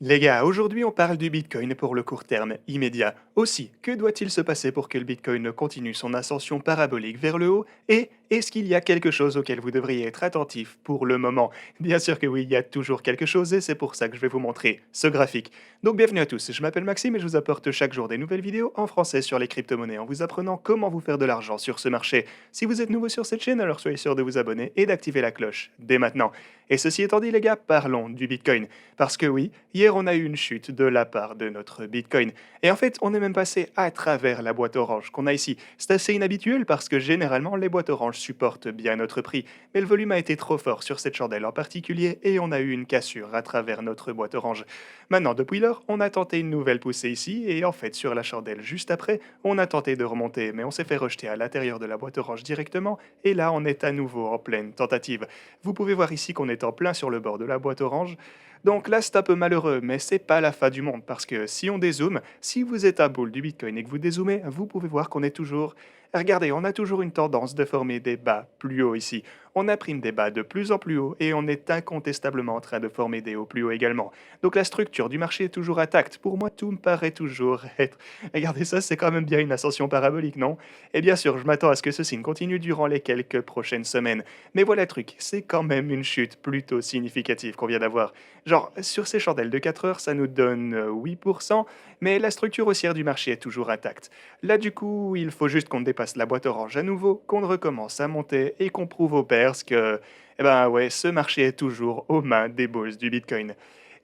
Les gars, aujourd'hui on parle du Bitcoin pour le court terme immédiat. Aussi, que doit-il se passer pour que le Bitcoin continue son ascension parabolique vers le haut? Et est-ce qu'il y a quelque chose auquel vous devriez être attentif pour le moment? Bien sûr que oui, il y a toujours quelque chose et c'est pour ça que je vais vous montrer ce graphique. Donc bienvenue à tous, je m'appelle Maxime et je vous apporte chaque jour des nouvelles vidéos en français sur les crypto-monnaies en vous apprenant comment vous faire de l'argent sur ce marché. Si vous êtes nouveau sur cette chaîne, alors soyez sûr de vous abonner et d'activer la cloche dès maintenant. Et ceci étant dit les gars, parlons du Bitcoin. Parce que oui, hier on a eu une chute de la part de notre Bitcoin. Et en fait, on est même passé à travers la boîte orange qu'on a ici. C'est assez inhabituel parce que généralement les boîtes oranges supportent bien notre prix. Mais le volume a été trop fort sur cette chandelle en particulier et on a eu une cassure à travers notre boîte orange. Maintenant, depuis lors, on a tenté une nouvelle poussée ici et en fait sur la chandelle juste après, on a tenté de remonter mais on s'est fait rejeter à l'intérieur de la boîte orange directement et là on est à nouveau en pleine tentative. Vous pouvez voir ici qu'on est en plein sur le bord de la boîte orange. Donc là, c'est un peu malheureux, mais c'est pas la fin du monde parce que si on dézoome, si vous êtes un bull du Bitcoin et que vous dézoomez, vous pouvez voir qu'on est toujours. Regardez, on a toujours une tendance de former des bas plus hauts ici. On imprime des bas de plus en plus haut et on est incontestablement en train de former des hauts plus hauts également. Donc la structure du marché est toujours intacte. Pour moi, tout me paraît toujours être. Regardez ça, c'est quand même bien une ascension parabolique, non? Et bien sûr, je m'attends à ce que ceci continue durant les quelques prochaines semaines. Mais voilà le truc, c'est quand même une chute plutôt significative qu'on vient d'avoir. Genre, sur ces chandelles de 4 heures, ça nous donne 8%, mais la structure haussière du marché est toujours intacte. Là, du coup, il faut juste qu'on dépasse la boîte orange à nouveau, qu'on recommence à monter et qu'on prouve aux pairs que, eh ben ouais, ce marché est toujours aux mains des bulls du Bitcoin.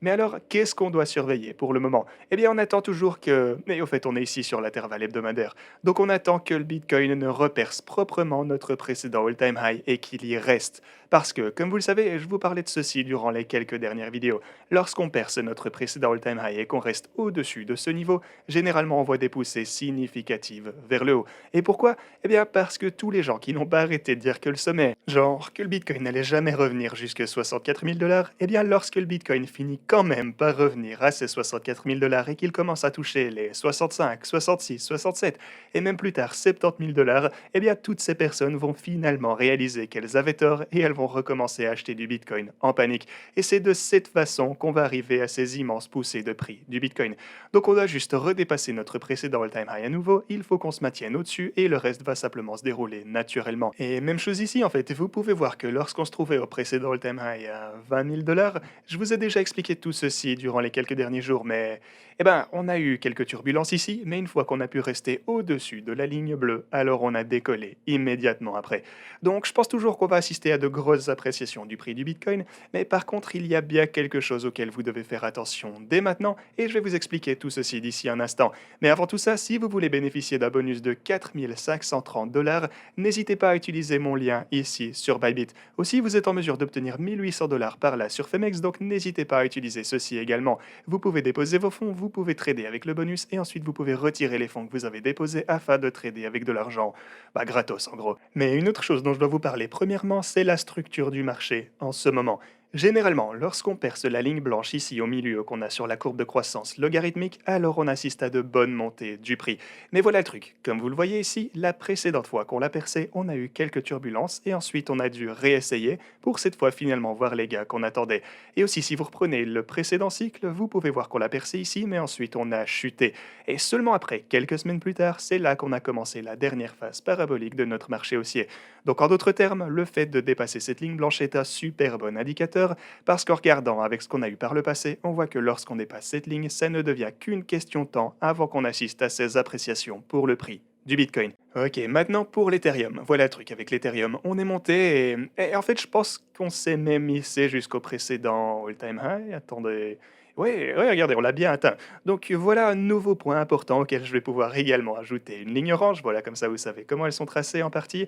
Mais alors, qu'est-ce qu'on doit surveiller pour le moment? Eh bien, on attend toujours que. Mais au fait, on est ici sur l'intervalle hebdomadaire. Donc, on attend que le Bitcoin ne reperce proprement notre précédent all-time high et qu'il y reste. Parce que, comme vous le savez, je vous parlais de ceci durant les quelques dernières vidéos. Lorsqu'on perce notre précédent all-time high et qu'on reste au-dessus de ce niveau, généralement on voit des poussées significatives vers le haut. Et pourquoi? Eh bien, parce que tous les gens qui n'ont pas arrêté de dire que le sommet, genre que le Bitcoin n'allait jamais revenir jusqu'à 64 000 dollars, eh bien, lorsque le Bitcoin finit quand même par revenir à ces 64 000 dollars et qu'il commence à toucher les 65, 66, 67 et même plus tard 70 000 dollars, eh bien, toutes ces personnes vont finalement réaliser qu'elles avaient tort et elles vont recommencer à acheter du Bitcoin en panique. Et c'est de cette façon qu'on va arriver à ces immenses poussées de prix du Bitcoin. Donc on doit juste redépasser notre précédent all-time high à nouveau, il faut qu'on se maintienne au-dessus et le reste va simplement se dérouler naturellement. Et même chose ici en fait, vous pouvez voir que lorsqu'on se trouvait au précédent all-time high à 20 000 dollars, je vous ai déjà expliqué tout ceci durant les quelques derniers jours, mais eh ben, on a eu quelques turbulences ici, mais une fois qu'on a pu rester au-dessus de la ligne bleue, alors on a décollé immédiatement après. Donc je pense toujours qu'on va assister à de grosses appréciations du prix du Bitcoin, mais par contre il y a bien quelque chose auquel vous devez faire attention dès maintenant, et je vais vous expliquer tout ceci d'ici un instant. Mais avant tout ça, si vous voulez bénéficier d'un bonus de 4530 dollars, n'hésitez pas à utiliser mon lien ici sur Bybit. Aussi, vous êtes en mesure d'obtenir 1800 dollars par là sur Femex, donc n'hésitez pas à utiliser ceci également. Vous pouvez déposer vos fonds, vous pouvez trader avec le bonus, et ensuite vous pouvez retirer les fonds que vous avez déposés afin de trader avec de l'argent, bah gratos en gros. Mais une autre chose dont je dois vous parler premièrement, c'est la structure du marché en ce moment. Généralement, lorsqu'on perce la ligne blanche ici au milieu qu'on a sur la courbe de croissance logarithmique, alors on assiste à de bonnes montées du prix. Mais voilà le truc, comme vous le voyez ici, la précédente fois qu'on l'a percé, on a eu quelques turbulences et ensuite on a dû réessayer pour cette fois finalement voir les gains qu'on attendait. Et aussi si vous reprenez le précédent cycle, vous pouvez voir qu'on l'a percé ici, mais ensuite on a chuté. Et seulement après, quelques semaines plus tard, c'est là qu'on a commencé la dernière phase parabolique de notre marché haussier. Donc en d'autres termes, le fait de dépasser cette ligne blanche est un super bon indicateur parce qu'en regardant avec ce qu'on a eu par le passé, on voit que lorsqu'on dépasse cette ligne, ça ne devient qu'une question de temps avant qu'on assiste à ces appréciations pour le prix du Bitcoin. Ok, maintenant pour l'Ethereum. Voilà le truc avec l'Ethereum. On est monté et en fait, je pense qu'on s'est même hissé jusqu'au précédent all-time high. Attendez. Oui, ouais, regardez, on l'a bien atteint. Donc voilà un nouveau point important auquel je vais pouvoir également ajouter une ligne orange. Voilà, comme ça vous savez comment elles sont tracées en partie.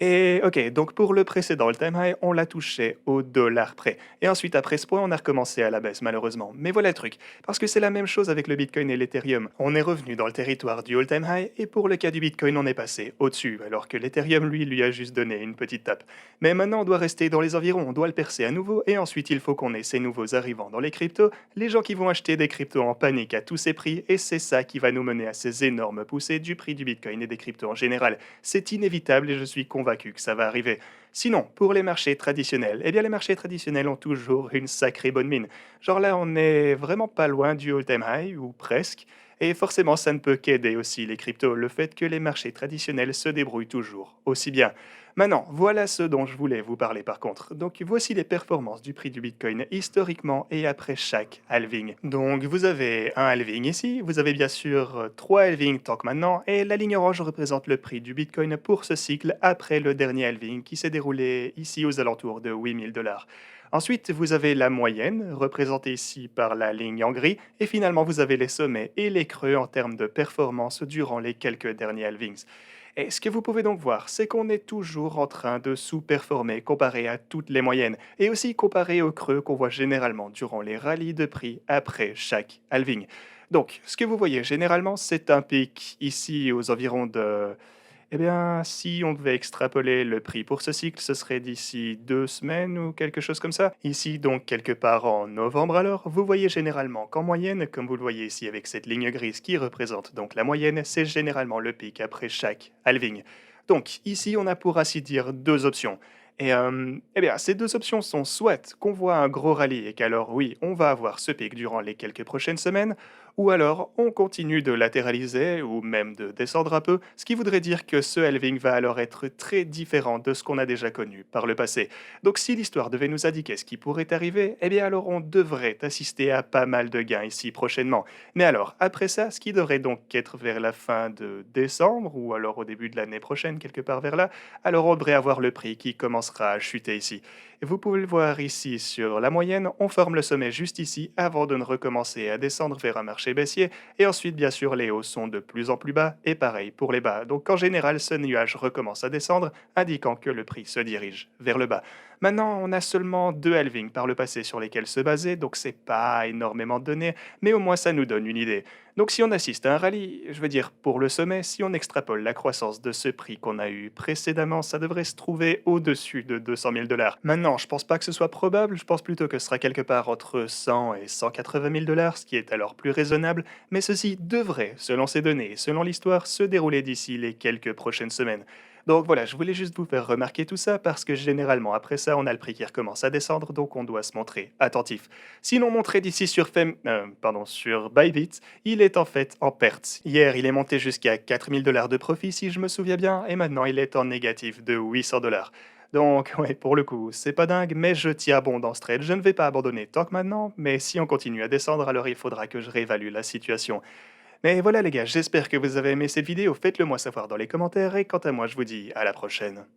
Et ok, donc pour le précédent all-time high, on l'a touché au dollar près. Et ensuite, après ce point, on a recommencé à la baisse, malheureusement. Mais voilà le truc, parce que c'est la même chose avec le Bitcoin et l'Ethereum. On est revenu dans le territoire du all-time high, et pour le cas du Bitcoin, on est passé au-dessus, alors que l'Ethereum, lui a juste donné une petite tape. Mais maintenant, on doit rester dans les environs, on doit le percer à nouveau, et ensuite, il faut qu'on ait ces nouveaux arrivants dans les cryptos, les gens qui vont acheter des cryptos en panique à tous ces prix, et c'est ça qui va nous mener à ces énormes poussées du prix du Bitcoin et des cryptos en général. C'est inévitable et je suis convaincu que ça va arriver. Sinon, pour les marchés traditionnels, eh bien les marchés traditionnels ont toujours une sacrée bonne mine. Genre là, on est vraiment pas loin du all-time high, ou presque, et forcément ça ne peut qu'aider aussi les cryptos, le fait que les marchés traditionnels se débrouillent toujours aussi bien. Maintenant, voilà ce dont je voulais vous parler par contre. Donc voici les performances du prix du Bitcoin historiquement et après chaque halving. Donc vous avez un halving ici, vous avez bien sûr trois halvings tant que maintenant, et la ligne orange représente le prix du Bitcoin pour ce cycle après le dernier halving qui s'est déroulé ici aux alentours de 8 000 $. Ensuite, vous avez la moyenne, représentée ici par la ligne en gris, et finalement vous avez les sommets et les creux en termes de performance durant les quelques derniers halvings. Et ce que vous pouvez donc voir, c'est qu'on est toujours en train de sous-performer comparé à toutes les moyennes, et aussi comparé aux creux qu'on voit généralement durant les rallyes de prix après chaque halving. Donc, ce que vous voyez généralement, c'est un pic ici aux environs de eh bien, si on devait extrapoler le prix pour ce cycle, ce serait d'ici 2 semaines ou quelque chose comme ça. Ici, donc, quelque part en novembre alors, vous voyez généralement qu'en moyenne, comme vous le voyez ici avec cette ligne grise qui représente donc la moyenne, c'est généralement le pic après chaque halving. Donc, ici, on a pour ainsi dire deux options. Et eh bien, ces deux options sont soit qu'on voit un gros rallye et qu'alors oui, on va avoir ce pic durant les quelques prochaines semaines, ou alors on continue de latéraliser ou même de descendre un peu, ce qui voudrait dire que ce halving va alors être très différent de ce qu'on a déjà connu par le passé. Donc si l'histoire devait nous indiquer ce qui pourrait arriver, eh bien alors on devrait assister à pas mal de gains ici prochainement. Mais alors, après ça, ce qui devrait donc être vers la fin de décembre, ou alors au début de l'année prochaine, quelque part vers là, alors on devrait avoir le prix qui commencera à chuter ici. Vous pouvez le voir ici sur la moyenne, on forme le sommet juste ici avant de ne recommencer à descendre vers un marché baissier, et ensuite bien sûr les hauts sont de plus en plus bas, et pareil pour les bas. Donc en général ce nuage recommence à descendre, indiquant que le prix se dirige vers le bas. Maintenant on a seulement deux halvings par le passé sur lesquels se baser, donc c'est pas énormément de données, mais au moins ça nous donne une idée. Donc si on assiste à un rallye, je veux dire pour le sommet, si on extrapole la croissance de ce prix qu'on a eu précédemment, ça devrait se trouver au-dessus de 200 000 $. Maintenant, je pense pas que ce soit probable, je pense plutôt que ce sera quelque part entre 100 et 180 000 $, ce qui est alors plus raisonnable, mais ceci devrait, selon ces données et selon l'histoire, se dérouler d'ici les quelques prochaines semaines. Donc voilà, je voulais juste vous faire remarquer tout ça parce que généralement après ça, on a le prix qui recommence à descendre, donc on doit se montrer attentif. Sinon, mon trade ici sur Bybit, il est en fait en perte. Hier, il est monté jusqu'à 4 000 $ de profit si je me souviens bien, et maintenant il est en négatif de 800 $. Donc, ouais, pour le coup, c'est pas dingue, mais je tiens bon dans ce trade. Je ne vais pas abandonner tant que maintenant, mais si on continue à descendre, alors il faudra que je réévalue la situation. Mais voilà les gars, j'espère que vous avez aimé cette vidéo, faites-le moi savoir dans les commentaires, et quant à moi, je vous dis à la prochaine.